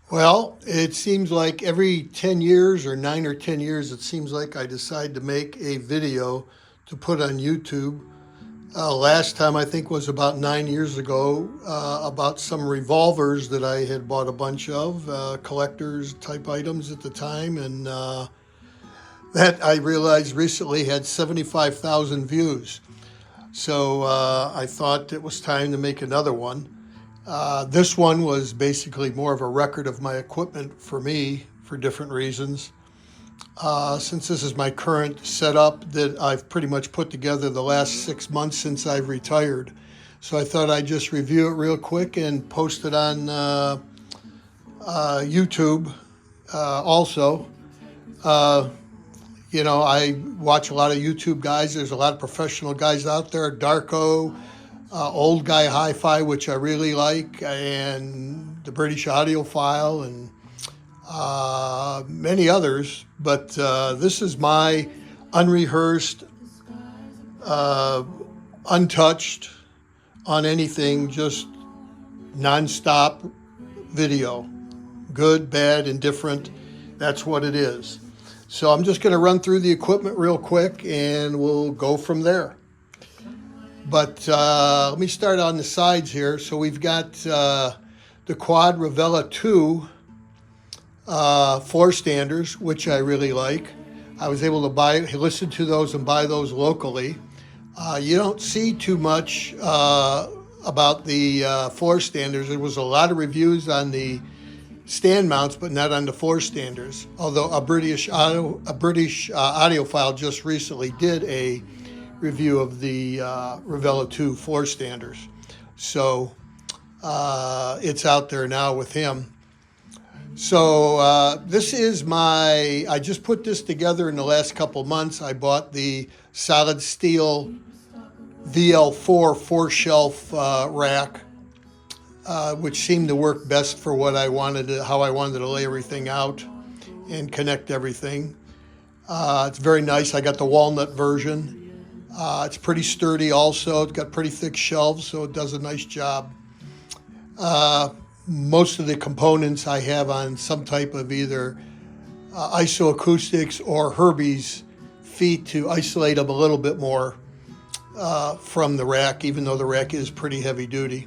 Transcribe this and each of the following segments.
Well, it seems like every 10 years or 9 or 10 years, it seems like I decide to make a video to put on YouTube. Last time I think was about 9 years ago about some revolvers that I had bought a bunch of, collectors type items at the time. And that I realized recently had 75,000 views. So I thought it was time to make another one. This one was basically more of a record of my equipment for me for different reasons. Since this is my current setup that I've pretty much put together the last 6 months since I've retired. So I thought I'd just review it real quick and post it on YouTube also. You know, I watch a lot of YouTube guys. There's a lot of professional guys out there. Darko, old guy HIFI, which I really like, and the British Audiophile, and many others. But this is my unrehearsed, untouched on anything, just nonstop video. Good, bad, indifferent. That's what it is. So I'm just going to run through the equipment real quick and we'll go from there. But let me start on the sides here. So we've got the quad Revela II Floorstanders, which I really like. I was able to listen to those and buy those locally. You don't see too much about the Floorstanders. There was a lot of reviews on the stand mounts, but not on the Floorstanders. Although a British audiophile just recently did a review of the Revela II Floorstanders. So it's out there now with him. So this is I just put this together in the last couple months. I bought the Solidsteel VL-4 4-shelf rack, which seemed to work best for what I wanted how I wanted to lay everything out and connect everything. It's very nice. I got the walnut version. It's pretty sturdy also. It's got pretty thick shelves, so it does a nice job. Most of the components I have on some type of either isoacoustics or Herbie's feet to isolate them a little bit more from the rack, even though the rack is pretty heavy duty.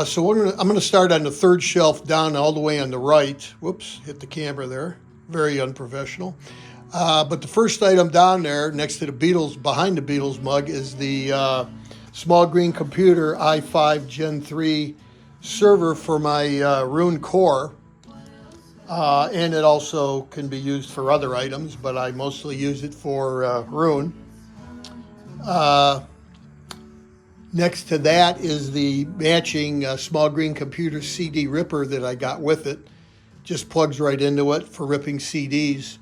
So I'm going to start on the third shelf down all the way on the right. Whoops, hit the camera there. Very unprofessional. But the first item down there next to the Beatles, behind the Beatles mug, is the small Green Computer i5 Gen 3 server for my ROON core. And it also can be used for other items, but I mostly use it for ROON. Next to that is the matching small Green Computer CD ripper that I got with it. Just plugs right into it for ripping CDs.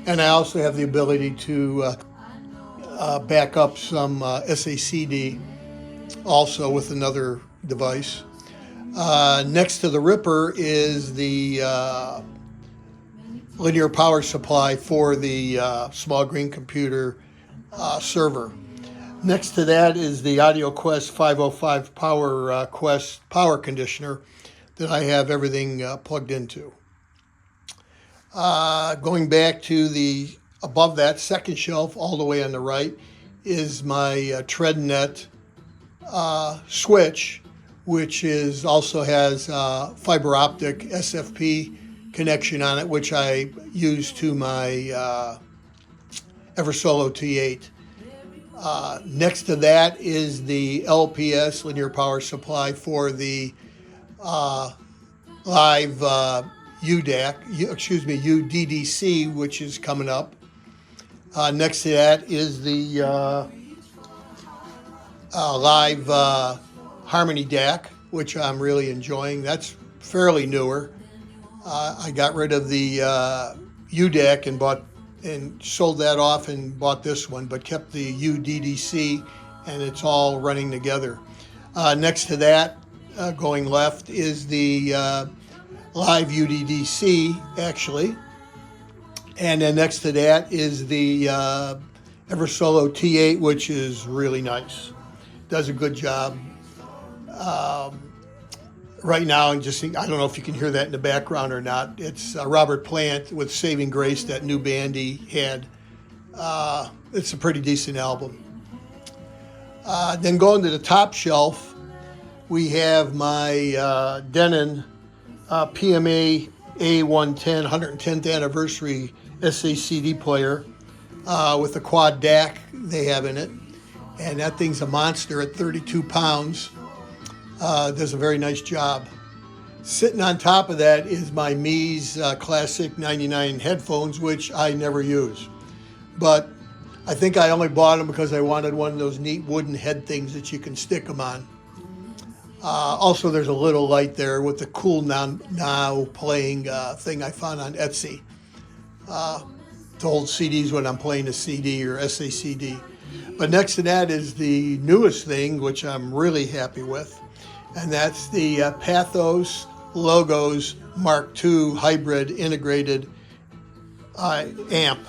And I also have the ability to back up some SACD also with another device. Next to the ripper is the linear power supply for the small Green Computer server. Next to that is the Audioquest 505 Powerquest power conditioner that I have everything plugged into. Going back to the above that second shelf, all the way on the right, is my TreadNet switch, which also has fiber optic SFP connection on it, which I use to my Eversolo T8. Next to that is the LPS, linear power supply, for the LAIV µDDC, which is coming up. Next to that is the LAIV Harmony DAC, which I'm really enjoying. That's fairly newer. I got rid of the UDAC and sold that off and bought this one, but kept the µDDC, and it's all running together. Next to that, going left, is the LAIV µDDC, actually. And then next to that is the Eversolo T8, which is really nice. Does a good job. right now, and just I don't know if you can hear that in the background or not. It's Robert Plant with Saving Grace, that new band he had. It's a pretty decent album. Then going to the top shelf, we have my Denon PMA A110 110th Anniversary SACD Player with the quad DAC they have in it. And that thing's a monster at 32 pounds. Does a very nice job. Sitting on top of that is my Mies Classic 99 headphones, which I never use. But I think I only bought them because I wanted one of those neat wooden head things that you can stick them on. Also, there's a little light there with the Cool Now playing thing I found on Etsy to hold CDs when I'm playing a CD or SACD. But next to that is the newest thing, which I'm really happy with, and that's the Pathos Logos Mark II hybrid integrated amp.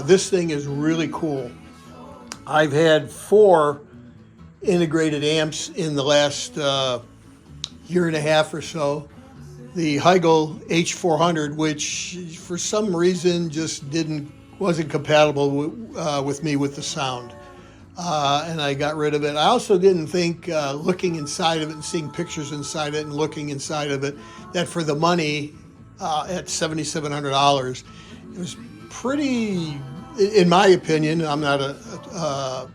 This thing is really cool. I've had 4 integrated amps in the last year and a half or so. The Heigl H400, which for some reason just wasn't compatible with me with the sound, and I got rid of it. I also didn't think, looking inside of it and seeing pictures inside it and looking inside of it, that for the money at $7,700, it was pretty, in my opinion, I'm not a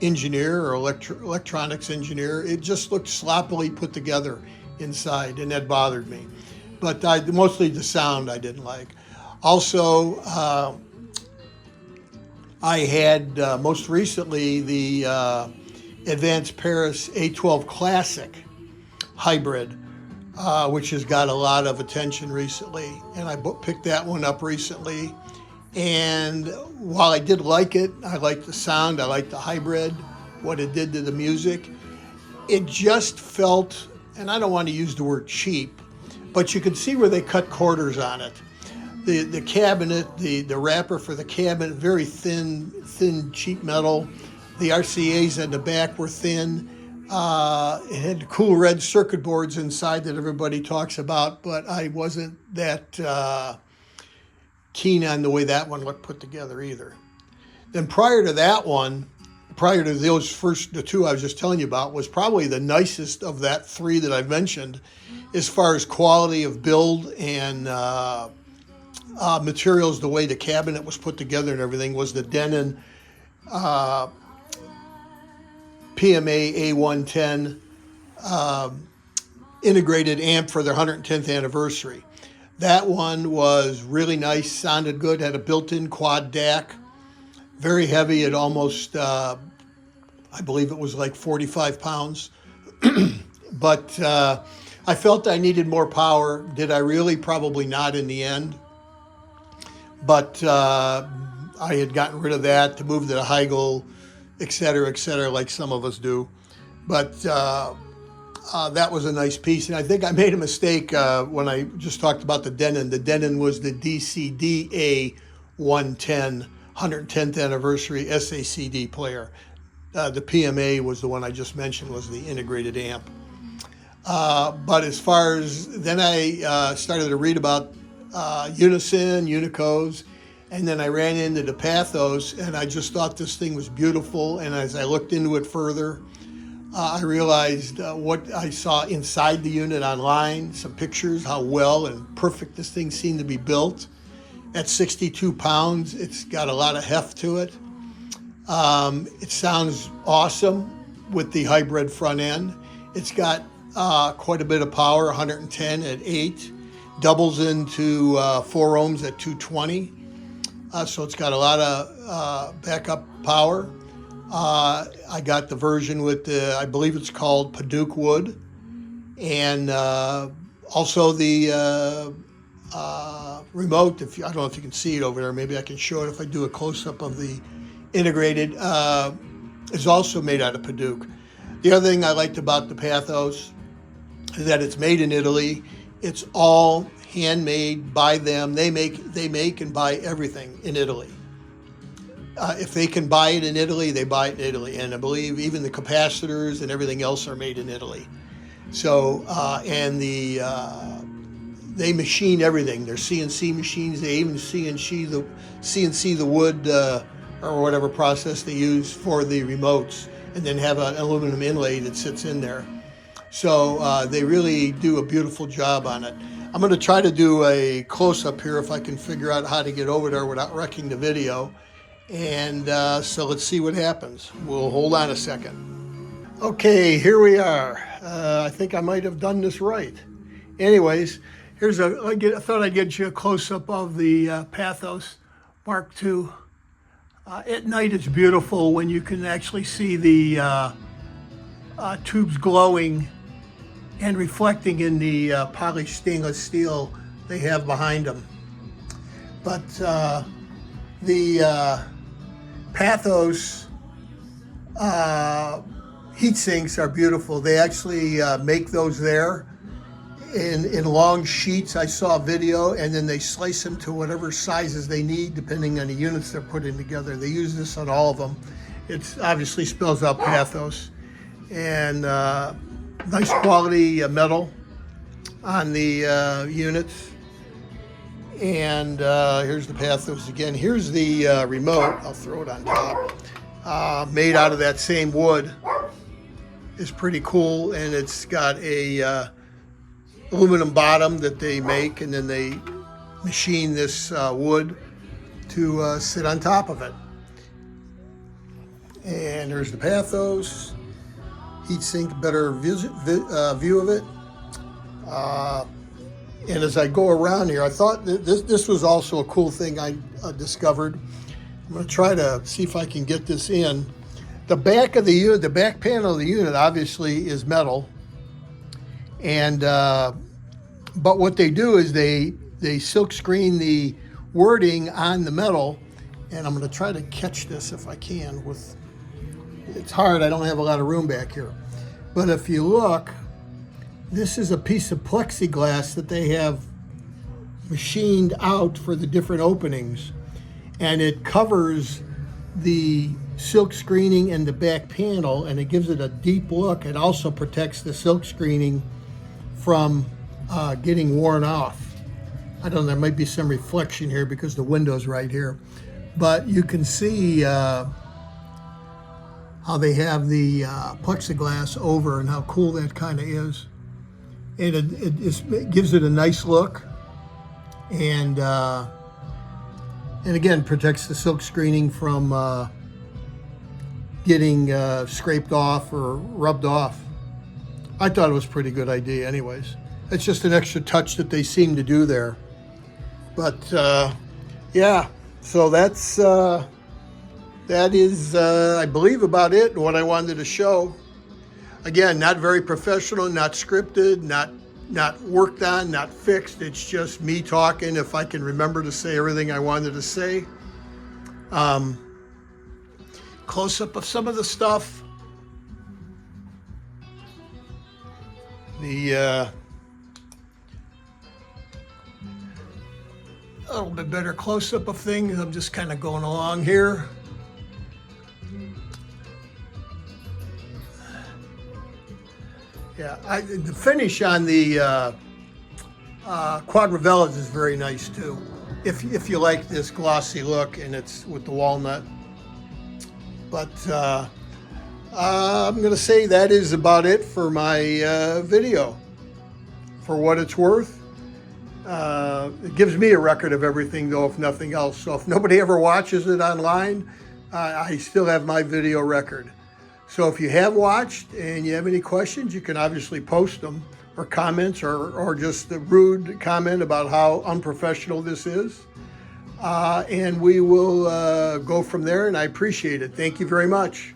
engineer or electronics engineer, it just looked sloppily put together inside, and that bothered me. But mostly the sound I didn't like. Also, I had most recently the Advanced Paris A12 Classic hybrid, which has got a lot of attention recently, and I picked that one up recently. And while I did like it, I liked the sound, I liked the hybrid, what it did to the music, it just felt, and I don't want to use the word cheap, but you could see where they cut quarters on it. The cabinet, the wrapper for the cabinet, very thin cheap metal. The RCAs at the back were thin. It had cool red circuit boards inside that everybody talks about, but I wasn't that keen on the way that one looked put together either. Then prior to that one, prior to the 2 I was just telling you about, was probably the nicest of that 3 that I've mentioned as far as quality of build and materials, the way the cabinet was put together and everything, was the Denon PMA A110 integrated amp for their 110th anniversary. That one was really nice, sounded good, had a built-in quad DAC, very heavy at almost, I believe it was like 45 pounds. But I felt I needed more power. Did I really? Probably not in the end. But I had gotten rid of that to move to the Heigl, et cetera, like some of us do. But that was a nice piece. And I think I made a mistake when I just talked about the Denon. The Denon was the DCD-A110 110th Anniversary SACD Player. The PMA was the one I just mentioned, was the integrated amp. But as far as, then I started to read about Unison, Unicos, and then I ran into the Pathos, and I just thought this thing was beautiful. And as I looked into it further, I realized what I saw inside the unit online, some pictures, how well and perfect this thing seemed to be built. At 62 pounds, it's got a lot of heft to it. It sounds awesome with the hybrid front end. It's got quite a bit of power, 110 at 8, doubles into 4 ohms at 220. So it's got a lot of backup power. I got the version with the, I believe it's called Paduk wood, and also the remote. I don't know if you can see it over there. Maybe I can show it if I do a close-up of the integrated. Is also made out of Paduk. The other thing I liked about the Pathos is that it's made in Italy. It's all handmade by them. They make and buy everything in Italy. If they can buy it in Italy, they buy it in Italy. And I believe even the capacitors and everything else are made in Italy. So, and they machine everything. They're CNC machines. They even CNC the wood or whatever process they use for the remotes, and then have an aluminum inlay that sits in there. So they really do a beautiful job on it. I'm going to try to do a close-up here if I can figure out how to get over there without wrecking the video. And so let's see what happens. We'll hold on a second. Okay, here we are. I think I might have done this right. Anyways, I thought I'd get you a close-up of the Pathos Mark II. At night it's beautiful when you can actually see the tubes glowing and reflecting in the polished stainless steel they have behind them. But the Pathos heat sinks are beautiful. They actually make those there in long sheets. I saw a video, and then they slice them to whatever sizes they need depending on the units they're putting together. They use this on all of them. It obviously spells out Pathos. And nice quality metal on the units. And here's the Pathos again. Here's the remote. I'll throw it on top. Made out of that same wood. It's pretty cool, and it's got a aluminum bottom that they make, and then they machine this wood to sit on top of it. And there's the Pathos. Heatsink, better view of it. And as I go around here, I thought this was also a cool thing I discovered. I'm going to try to see if I can get this in. The back of the unit, the back panel of the unit, obviously is metal. And but what they do is they silk screen the wording on the metal. And I'm going to try to catch this if I can. It's hard. I don't have a lot of room back here. But if you look, this is a piece of plexiglass that they have machined out for the different openings. And it covers the silk screening and the back panel, and it gives it a deep look. It also protects the silk screening from getting worn off. I don't know, there might be some reflection here because the window's right here. But you can see how they have the plexiglass over and how cool that kind of is. And it gives it a nice look, and again protects the silk screening from getting scraped off or rubbed off. I thought it was a pretty good idea anyways. It's just an extra touch that they seem to do there. But yeah, so that is, I believe, about it, what I wanted to show. Again, not very professional, not scripted, not worked on, not fixed. It's just me talking if I can remember to say everything I wanted to say. Close-up of some of the stuff. A little bit better close-up of things. I'm just kind of going along here. Yeah, the finish on the quad Revelas is very nice too. If you like this glossy look, and it's with the walnut. But I'm going to say that is about it for my video. For what it's worth, it gives me a record of everything though, if nothing else. So if nobody ever watches it online, I still have my video record. So if you have watched and you have any questions, you can obviously post them, or comments, or just a rude comment about how unprofessional this is. And we will go from there, and I appreciate it. Thank you very much.